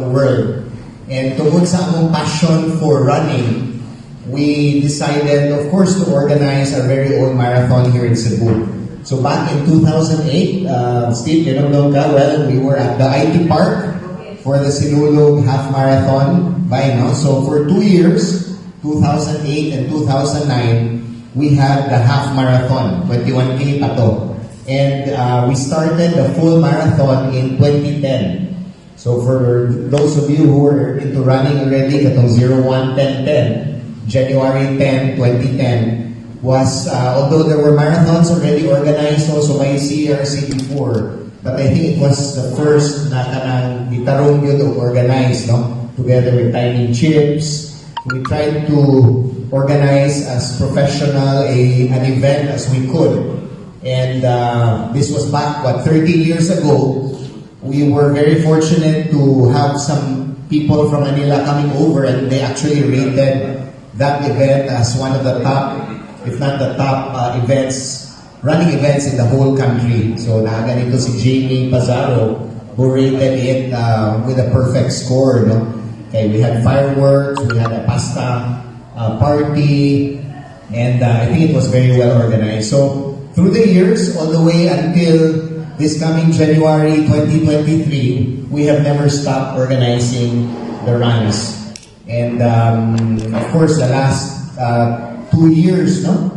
the world. And tungkol sa among passion for running, we decided, of course, to organize our very own marathon here in Cebu. So back in 2008, Steve, you know ka, well, we were at the IT Park for the Sinulog Half Marathon by now. So for 2 years, 2008 and 2009, we had the half marathon, 21K pa to. And we started the full marathon in 2010. So for those of you who are into running already, katong 01-10-10, January 10, 2010, was, although there were marathons already organized also by CRC before, but I think it was the first na kanang gitarong yun organized, no? Together with Tiny Chips. We tried to organize as professional an event as we could. And this was back, 30 years ago. We were very fortunate to have some people from Manila coming over, and they actually rated that event as one of the top, if not the top running events in the whole country. So nakaganito si Jamie Pazaro, who rated it with a perfect score. No? Okay, we had fireworks, we had a pasta party, and I think it was very well organized. So through the years, all the way until this coming January 2023, we have never stopped organizing the runs. And of course, the last 2 years, no?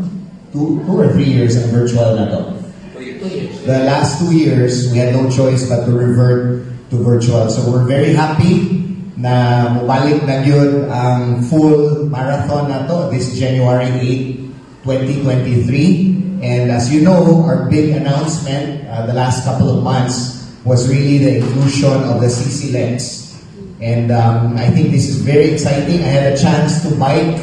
Two or 3 years ang virtual na to. 2 years. The last 2 years, we had no choice but to revert to virtual. So we're very happy na mabalik na yun ang full marathon na to this January 8, 2023. And as you know, our big announcement the last couple of months was really the inclusion of the CCLEX. And I think this is very exciting. I had a chance to bike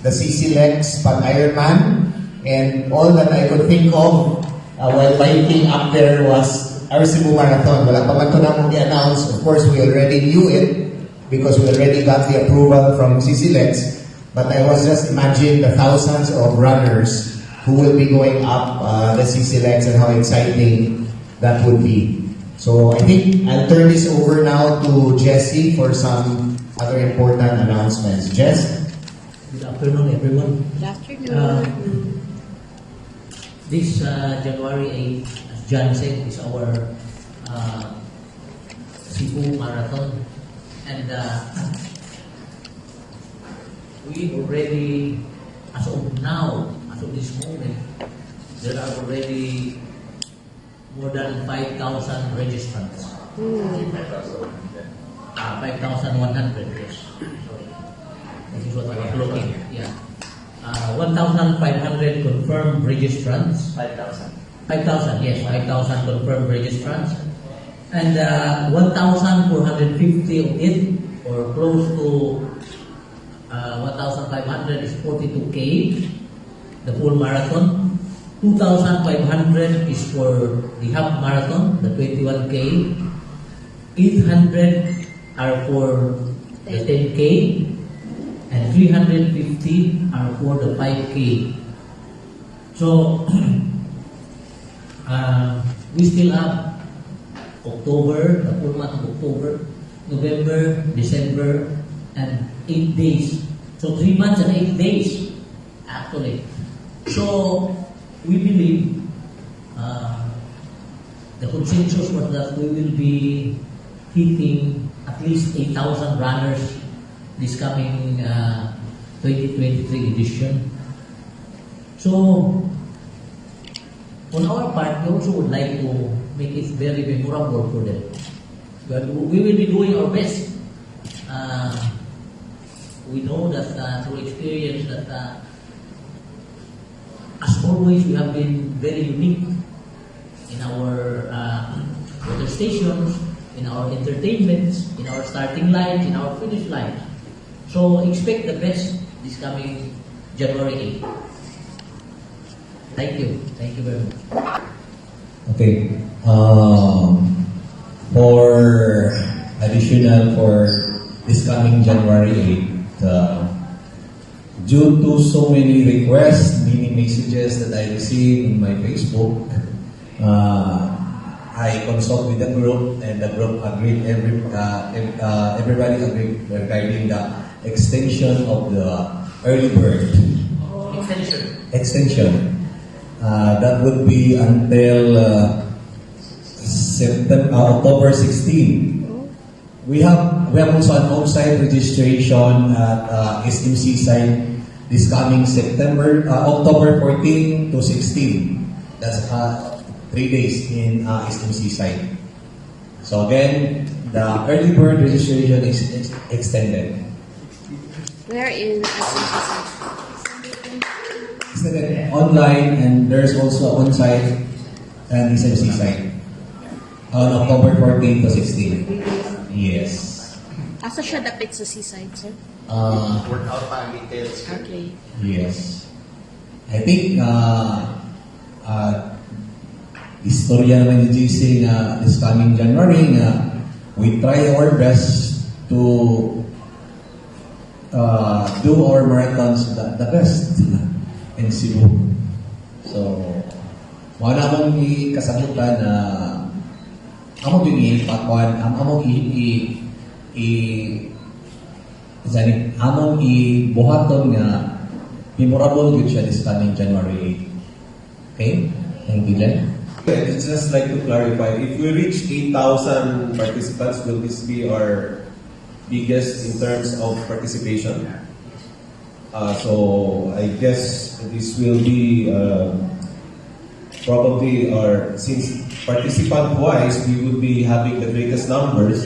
the CCLEX Pag-Ironman, and all that I could think of while biking up there was our Cebu Marathon. Wala pa man ito na mong i-announce. Of course, we already knew it because we already got the approval from CCLEX. But I was just imagining the thousands of runners who will be going up the CCLEX and how exciting that would be. So I think I'll turn this over now to Jessie for some other important announcements. Jess? Good afternoon, everyone. Good afternoon. This January 8, as John said, is our Cebu Marathon. And we already, as of now, to this moment, there are already more than 5,000 registrants. 5,100, yes. Sorry. This is what I'm looking. Yeah. 1,500 confirmed registrants. 5,000. 5,000, yes. 5,000 confirmed registrants. And 1,450 of it, or close to 1,500 is 42K. The full marathon. 2,500 is for the half marathon, the 21K. 800 are for the 10K, and 350 are for the 5K. So we still have October, the full month of October, November, December, and 8 days. So 3 months and 8 days, actually. So, we believe the consensus was that we will be hitting at least 8,000 runners this coming 2023 edition. So, on our part, we also would like to make it very memorable for them. But we will be doing our best. We know that through experience that as always, we have been very unique in our water stations, in our entertainments, in our starting lines, in our finish lines. So expect the best this coming January 8. Thank you. Thank you very much. Okay. For additional for this coming January 8, due to so many requests, many messages that I received in my Facebook, I consult with the group, and the group agreed. Everybody agreed regarding the extension of the early bird. Extension. That would be until October 16. We have also an onsite registration at SM Seaside this coming October 14 to 16. That's 3 days in SM Seaside. So again, the early bird registration is extended. Where in SM Seaside? Extended online, and there's also on-site and SM Seaside on October 14 to 16. Yes. Asa siya dapit sa seaside, sir? Workout pa ang details. Okay. Yes. I think istorya naman ni GC nga this coming January nga we try our best to do our marathons the best in Cebu. So, wala mong ikasagutan na among i-pakuan, among i-buhaton nga memorable good siya this coming January 8. Okay? Thank you, Jen. I'd just like to clarify, if we reach 8,000 participants, will this be our biggest in terms of participation? So I guess this will be probably since participant-wise, we will be having the greatest numbers.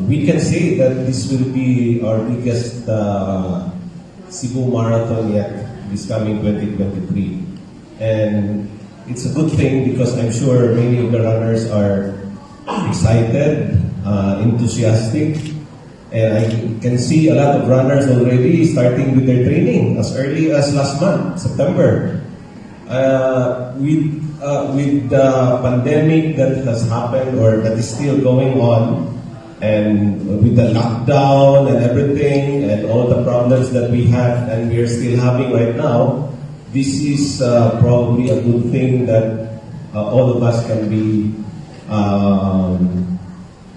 We can say that this will be our biggest Cebu Marathon yet this coming 2023. And it's a good thing because I'm sure many of the runners are excited, enthusiastic, and I can see a lot of runners already starting with their training as early as last month, September. With the pandemic that has happened or that is still going on, and with the lockdown and everything and all the problems that we had and we are still having right now, this is probably a good thing that all of us can be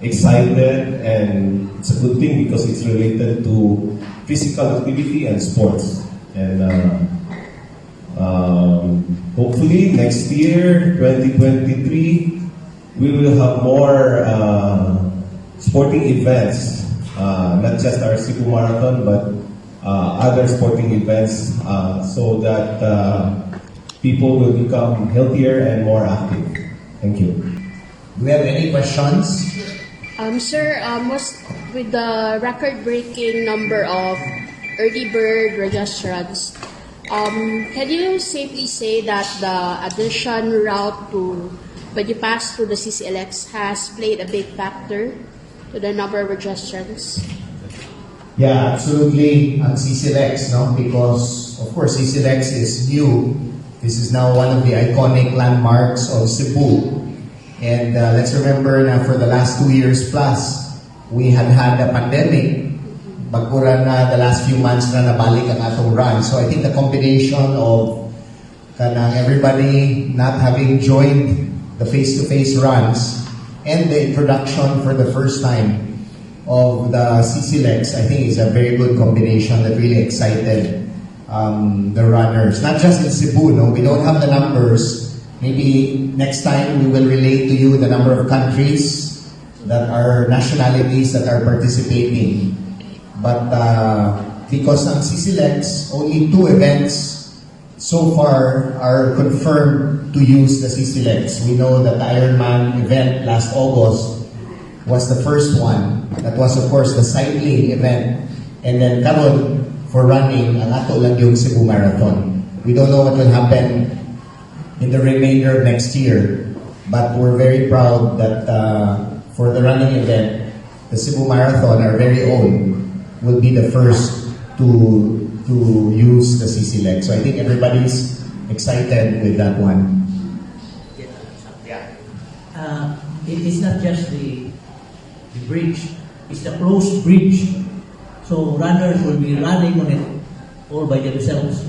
excited, and it's a good thing because it's related to physical activity and sports. And hopefully next year, 2023, we will have more sporting events, not just our Cebu Marathon, but other sporting events, so that people will become healthier and more active. Thank you. Do we have any questions? Sir, with the record-breaking number of early bird registrants, can you safely say that the addition route when you pass through the CCLEX has played a big factor to the number of registrants? Yeah, absolutely. On CCLEX, no? Because of course CCLEX is new. This is now one of the iconic landmarks of Cebu. And let's remember na for the last 2 years plus, we had a pandemic. Bagkura na the last few months na nabalik ang atong run. So I think the combination of everybody not having joined the face-to-face runs and the introduction for the first time of the CCLEX, I think is a very good combination that really excited the runners. Not just in Cebu, no? We don't have the numbers. Maybe next time we will relate to you the number of countries that are nationalities that are participating. But because ng CCLEX, only 2 events so far are confirmed to use the CCLEX. We know that the Ironman event last August was the first one. That was of course the cycling event. And then karon for running, ang ato lang yung Cebu Marathon. We don't know what will happen in the remainder of next year. But we're very proud that for the running event, the Cebu Marathon, our very own, will be the first to use the CCLEX. So I think everybody's excited with that one. It is not just the bridge, it's the closed bridge. So runners will be running on it all by themselves.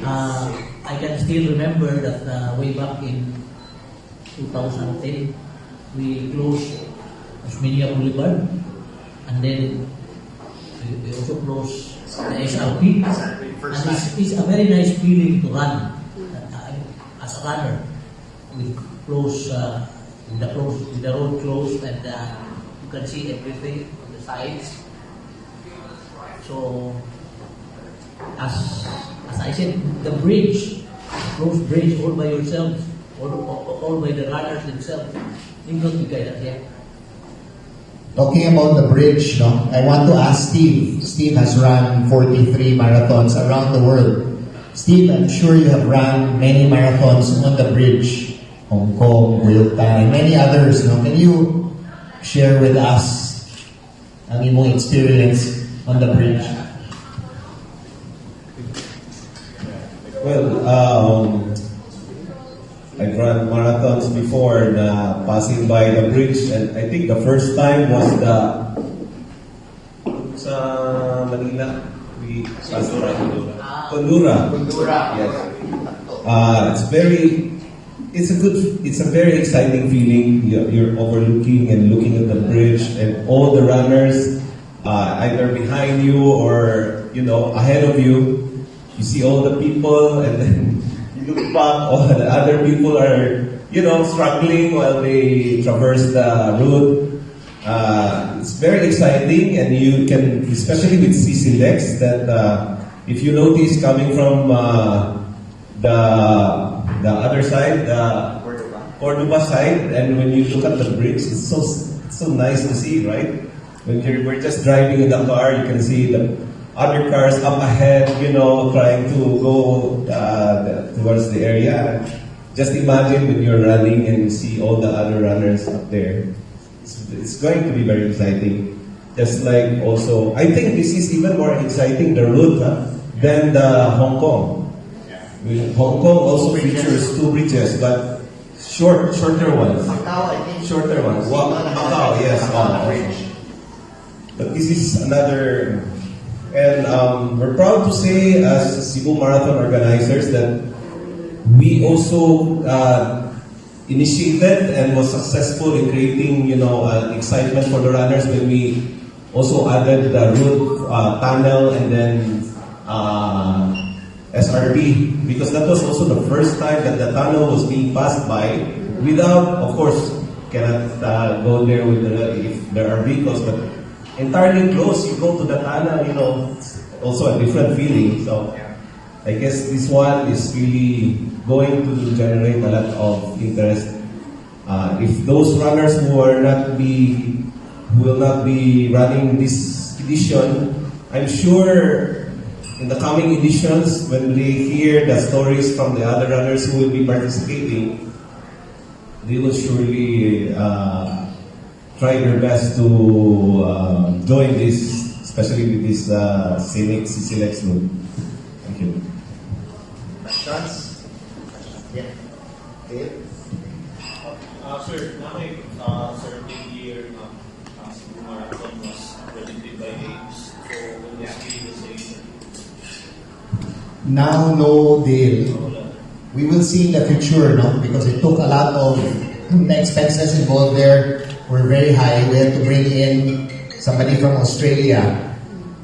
I can still remember that way back in 2010, we closed Osmeña Boulevard, and then we also closed the SRP. And it's a very nice feeling to run. As a runner, we close with the road closed, and you can see everything on the sides. So, as I said, the bridge, closed bridge all by yourself, all by the runners themselves. Nindot you guys, yeah. Talking about the bridge, no, I want to ask Steve. Steve has run 43 marathons around the world. Steve, I'm sure you have run many marathons on the bridge, Hong Kong, 𝘭𝘰𝘰𝘯𝘰𝘠, and many others. No? Can you share with us ang imong experience on the bridge? Well, I've run marathons before na passing by the bridge, and I think the first time was sa Manila. We passed by Condura. Yes. It's a very exciting feeling. You're overlooking and looking at the bridge, and all the runners either behind you or ahead of you. You see all the people, and then you look back, all the other people are, struggling while they traverse the road. It's very exciting, and you can, especially with CCLEX, that if you notice coming from the other side, the 𝘭𝘰𝘰𝘯𝘰 side, and when you look at the bridge, it's so nice to see, right? When we're just driving in the car, you can see the other cars up ahead, trying to go towards the area. Just imagine when you're running and you see all the other runners up there. It's going to be very exciting. Just like also, I think this is even more exciting, the route, than the Hong Kong. Hong Kong also features 2 bridges, but shorter ones. Shorter ones. Macau, yes. But this is another. And we're proud to say, as Cebu Marathon organizers, that we also initiated and was successful in creating, excitement for the runners when we also added the route, tunnel, and then SRP, because that was also the first time that the tunnel was being passed by without, of course, cannot go there if there are vehicles, but entirely close, you go to the tunnel, it's also a different feeling. So I guess this one is really going to generate a lot of interest. If those runners who will not be running this edition, I'm sure in the coming editions, when they hear the stories from the other runners who will be participating, they will surely try their best to join this, especially with this scenic CCLEX route. Thank you. Questions? Yeah. Dave? Sir, certain year Cebu Marathon was presented by Games. So will this be the same? Now, no deal. We will see in the future, no? Because it took a lot of the expenses involved there were very high. We had to bring in somebody from Australia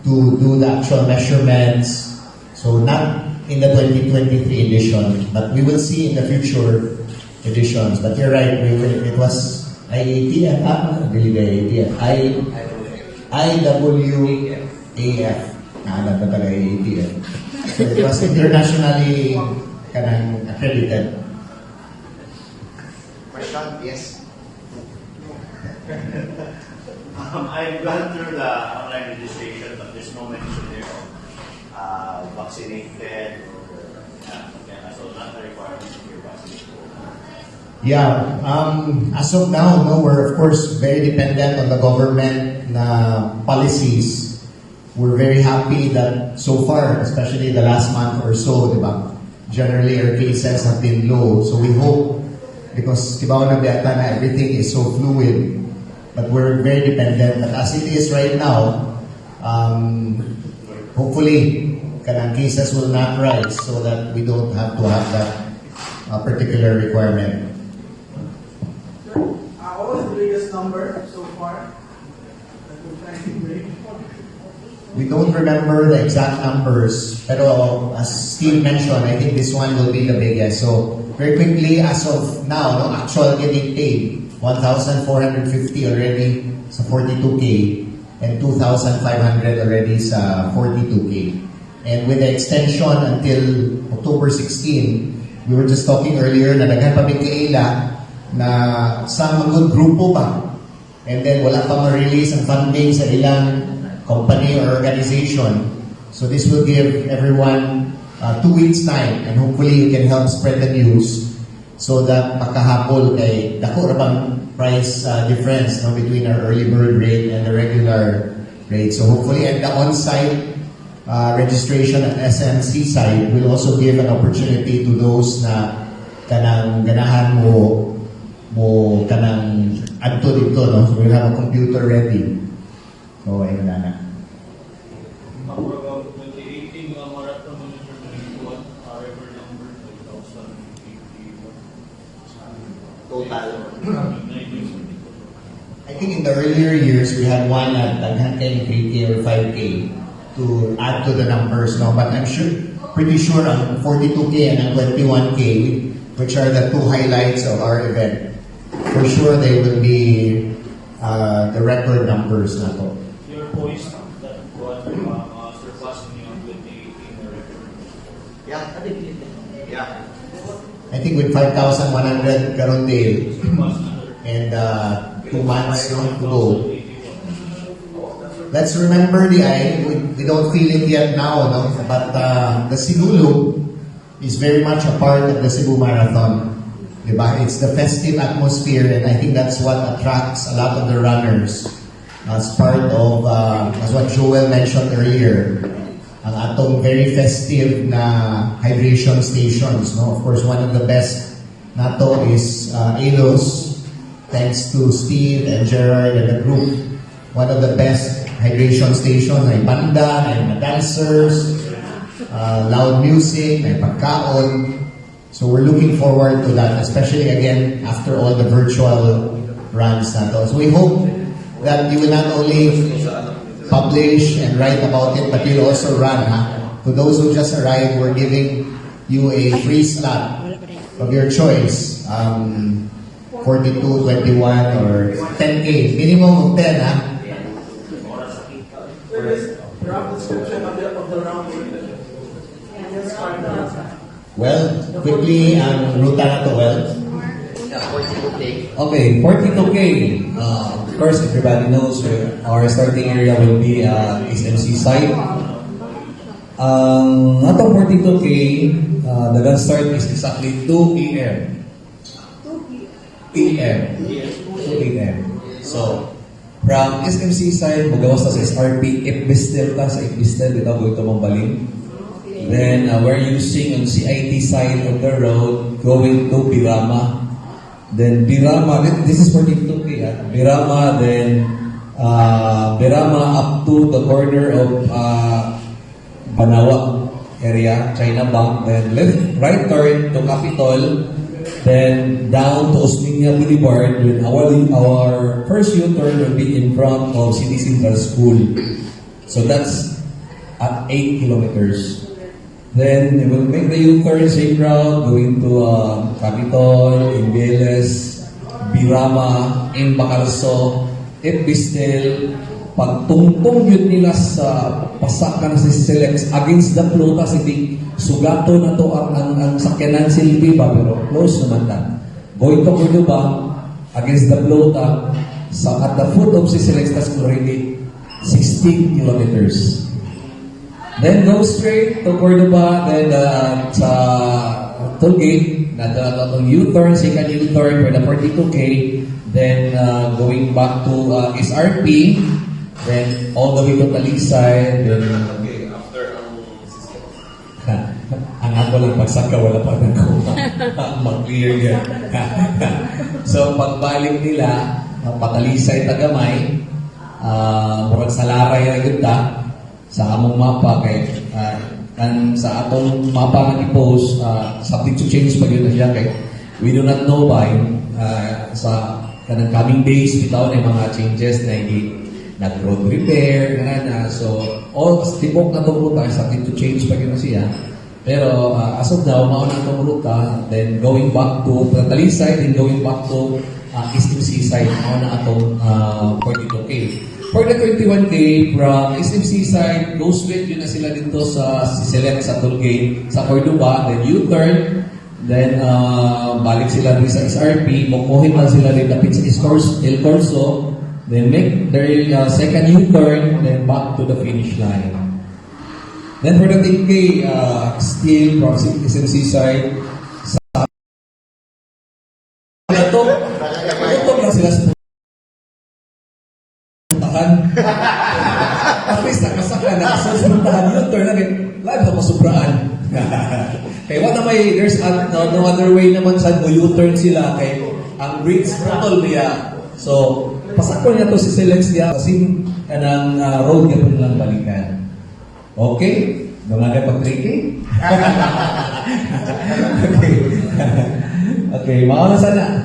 to do the actual measurements. So not in the 2023 edition, but we will see in the future editions. But you're right, it was IATF, IWAF. IATF. So it was internationally accredited. Question? Yes. I've gone through the online registration, but there's no mention there of vaccinated or so not the requirement if you're vaccinated. Yeah, as of now, no, we're of course very dependent on the government policies. We're very happy that so far, especially the last month or so, diba, generally our cases have been low. So we hope, because kibaw na biyata na everything is so fluid, but we're very dependent. But as it is right now, hopefully, kanang cases will not rise so that we don't have to have that particular requirement. number so far that we're trying to break? We don't remember the exact numbers, pero as Steve mentioned, I think this one will be the biggest. So very quickly, as of now, no, actual getting paid, 1,450 already sa 42K and 2,500 already sa 42K. And with the extension until October 16, we were just talking earlier na daghan pa may kaila na sa mga grupo pa. And then wala pa ma-release ang funding sa ilang company or organization. So this will give everyone 2 weeks time, and hopefully you can help spread the news so that makahabol kay dako ra bang price difference no, between our early bird rate and the regular rate. So hopefully, and the on-site registration at SM Seaside will also give an opportunity to those na kanang ganahan mo kanang adto dito, no? So we'll have a computer ready. So ayun na. For about 2018 marathon and 2021, record number 5,081. Total. I think in the earlier years, we had one at daghan kay 3K or 5K to add to the numbers, no? But I'm pretty sure ang 42K and ang 21K, which are the two highlights of our event, for sure they will be the record numbers na to. Your poised that was surpassing yung 2018 record. Yeah. Yeah. I think with 5,100 karon Dale, Surpass another. and 2 months no, to go. Let's remember we don't feel it yet now, no? But the Sinulog is very much a part of the Cebu Marathon. Diba? It's the festive atmosphere, and I think that's what attracts a lot of the runners as part of, as what Joel mentioned earlier, ang atong very festive na hydration stations. No? Of course, one of the best nato is Elos, thanks to Steve and Gerard and the group. One of the best hydration stations, may banda, may dancers, loud music, may pagkaon. So we're looking forward to that, especially again after all the virtual runs na to. So we hope that you will not only publish and write about it, but you'll also run. To those who just arrived, we're giving you a free slot of your choice. 42, 21, or 10K. Minimum of 10, ha? Rough description of the round. Yes, Well, quickly, ang ruta na to, well. Okay, 42K. Of course, everybody knows our starting area will be SM Seaside. Not 42K, the gun start is exactly 2 p.m. 2 p.m. So, from SM Seaside, magawas ta sa SRP, 𝘭𝘰𝘤𝘢𝘊𝘐 ta sa 𝘭𝘰𝘤𝘊𝘐, dito go ito mong baling. Then, we're using on CIT side of the road, going to Birama. Then, Birama, this is 42K, Birama, then, Birama up to the corner of Banawa area, China Bank, then right turn to Capitol, then down to Osmeña Boulevard. Then our first U-turn will be in front of City Central School. So that's at 8 kilometers. Then we'll make the U-turn same route, going to Capitol, Imbeles, Birama, Bacalso, 𝘭𝘰𝘤𝘢𝘊𝘐. Pagtungtong yun nila sa pasakan sa CCLEX against the flow, kasi sugato na to ang sakyanan silbi ba, pero close naman na. Going to Cordoba against the flow at the foot of CCLEX, that's already 16 kilometers. Then go straight to Cordoba, then sa toll gate, nadala itong U-turn, second U-turn for the 42K, then going back to SRP, then all the way to Talisay, then After ang ako lang pagsaka, wala pa na ko mag-clear yan. So pagbalik nila, Patalisay, Tagamay, murag sa Laray na ganda sa among mapa, kay sa atong mapa na i-post, subject to change pa yun na siya, kay we do not know by sa kanang coming days bitaw na mga changes na nag-road repair na so all tibok na tong ruta is something to change pa gyud siya. Pero as of now, mao na itong ruta, then going back to Talisay, then going back to SM Seaside, mao na itong 42K. For the 21K, from SM Seaside, go straight yun na sila dito sa CCLEX sa tollgate sa Cordoba, then U-turn, then balik sila rin sa SRP, kukuhin lang sila rin lapit sa El Corso, then make their second U-turn, then back to the finish line. Then for the 10K, still from SM Seaside, sa ito lang sila sa puntahan. At least nakasaka na sa puntahan yun, turn lang live na masubraan. Kaya what may, there's no other way naman sa U-turn sila kay ang bridge total niya. So, pasakon niya to si CCLEX niya kasi kanang road niya po nilang balikan. Okay? Mga pag-tricky? Okay, mauna sana.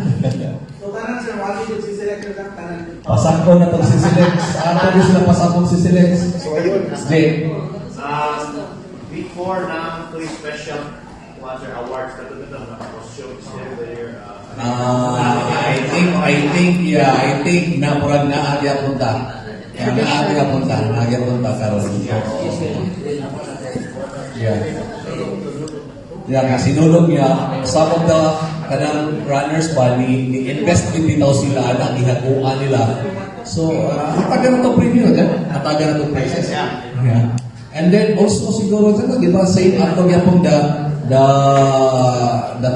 So, tanan sir, wali yung CCLEX na tanan. Pasakon na itong CCLEX. Ato gusto na pasakon CCLEX. So ayun. Jay. Before na to special water awards na ito na costume still there. I think na murag na agya punta. Na agya punta karon. Yeah, sinulog niya some of the kanang runners ba ni-invest din daw sila na gihaguan nila. So, atagan na to premium dyan. Atagan na to prices. Yeah. And then also siguro dyan, di ba, same ato yapong the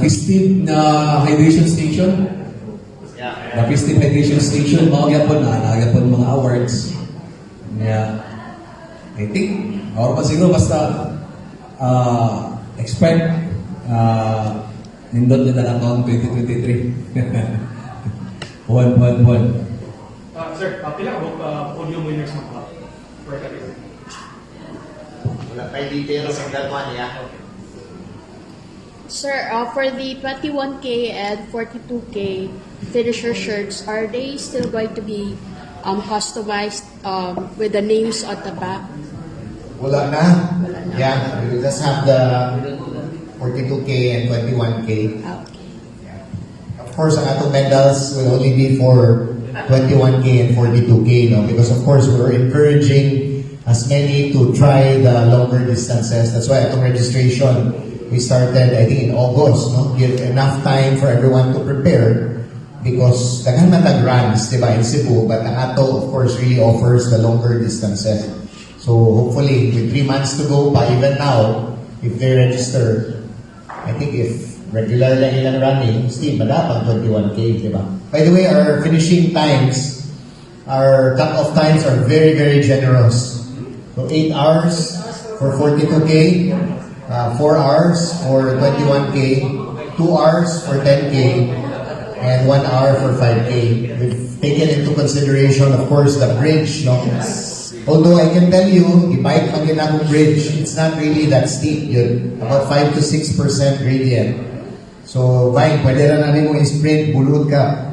festive na hydration station. The festive hydration station, mga yapon mga awards. Yeah. I think, or pa siguro basta expect nindot nila ng taon 2023. Buwan. Sir, pila ka podium winners mo pa? For category. Wala pa yung details ng that one, yeah. Sir, for the 21K and 42K finisher shirts, are they still going to be customized with the names on the back? Wala na. Yeah, we will just have the 42K and 21K. Okay. Yeah. Of course, ang atong medals will only be for 21K and 42K, no? Because of course, we're encouraging as many to try the longer distances. That's why atong registration, we started, I think, in August, no? Give enough time for everyone to prepare because daghan man tag runs, diba, in Cebu, but ang ato, of course, really offers the longer distances. So hopefully, with 3 months to go pa, even now, if they register, I think if regular lang ilang running, still madapang 21K, diba? By the way, our finishing times, our cut-off times are very, very generous. So 8 hours for 42K, 4 hours for 21K, 2 hours for 10K, and 1 hour for 5K. We've taken into consideration, of course, the bridge, no? Although I can tell you, i-bike pag ginagong bridge, it's not really that steep yun. About 5 to 6% gradient. So, bike, pwede na namin mo i-sprint, bulod ka.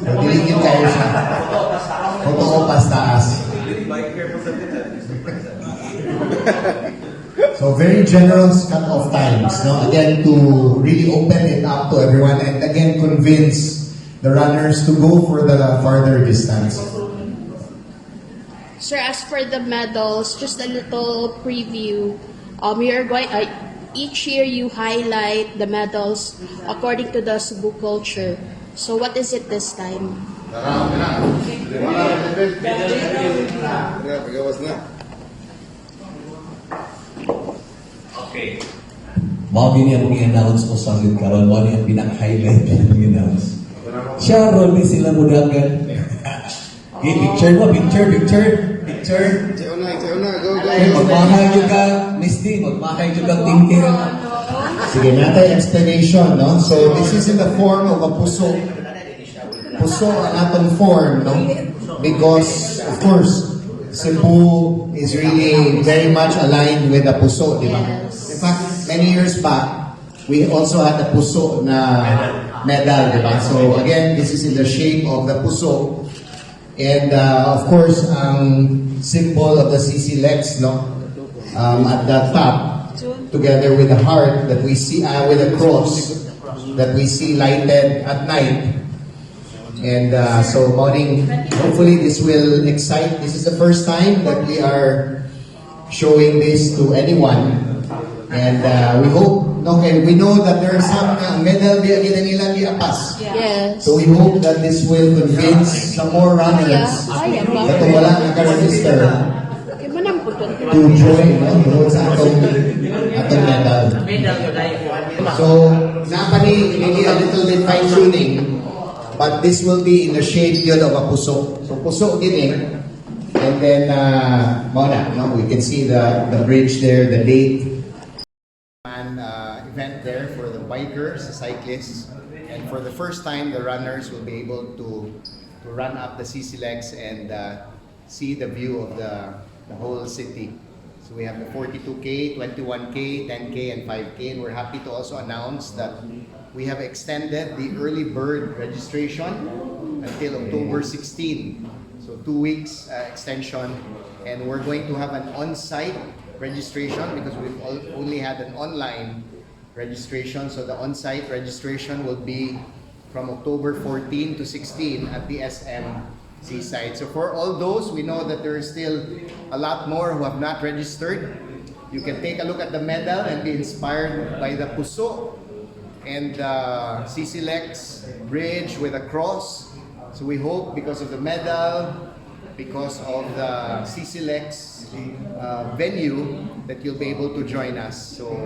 Diligid kayo siya. Totoo pas taas. So, very generous cut-off times, no? Again, to really open it up to everyone and again, convince the runners to go for the farther distance. Sir, as for the medals, just a little preview. We are going. Each year you highlight the medals according to the Cebu culture. So what is it this time? Okay. Mao gini ang i-announce ko sa akin karon, mo ang pinaka-highlight ng i-announce. Siya ron ni sila mudagan. Okay, picture. Magmahay juga, Miss D, magmahay juga thinking. Sige, natay explanation, no? So, this is in the form of a puso. Puso ang atong form, no? Because, of course, Cebu is really very much aligned with the puso, di ba? In fact, many years back, we also had a puso na medal, diba? So again, this is in the shape of the puso. And of course, ang symbol of the CCLEX, no? At the top, together with the heart that we see, with the cross that we see lighted at night. And so morning, hopefully this will excite. This is the first time that we are showing this to anyone. And we hope, okay, we know that there are some medal di nila apas. Yes. So we hope that this will convince some more runners na wala naka-register to join, no? Doon sa atong medal. So, napani, maybe a little bit fine-tuning, but this will be in the shape yun of a puso. So, puso gini. And then, no? We can see the bridge there, the date. Event there for the bikers, the cyclists, and for the first time, the runners will be able to run up the CCLEX and see the view of the whole city. So we have the 42K, 21K, 10K, and 5K, and we're happy to also announce that we have extended the early bird registration until October 16. So 2 weeks extension, and we're going to have an on-site registration because we've only had an online registration. So the on-site registration will be from October 14 to 16 at the SM Seaside. So for all those, we know that there is still a lot more who have not registered. You can take a look at the medal and be inspired by the puso and the CCLEX bridge with a cross. So we hope because of the medal, because of the CCLEX venue, that you'll be able to join us. So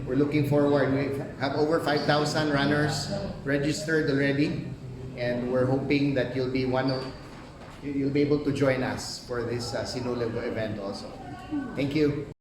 we're looking forward. We have over 5,000 runners registered already, and we're hoping that you'll be able to join us for this Sinulog event also. Thank you.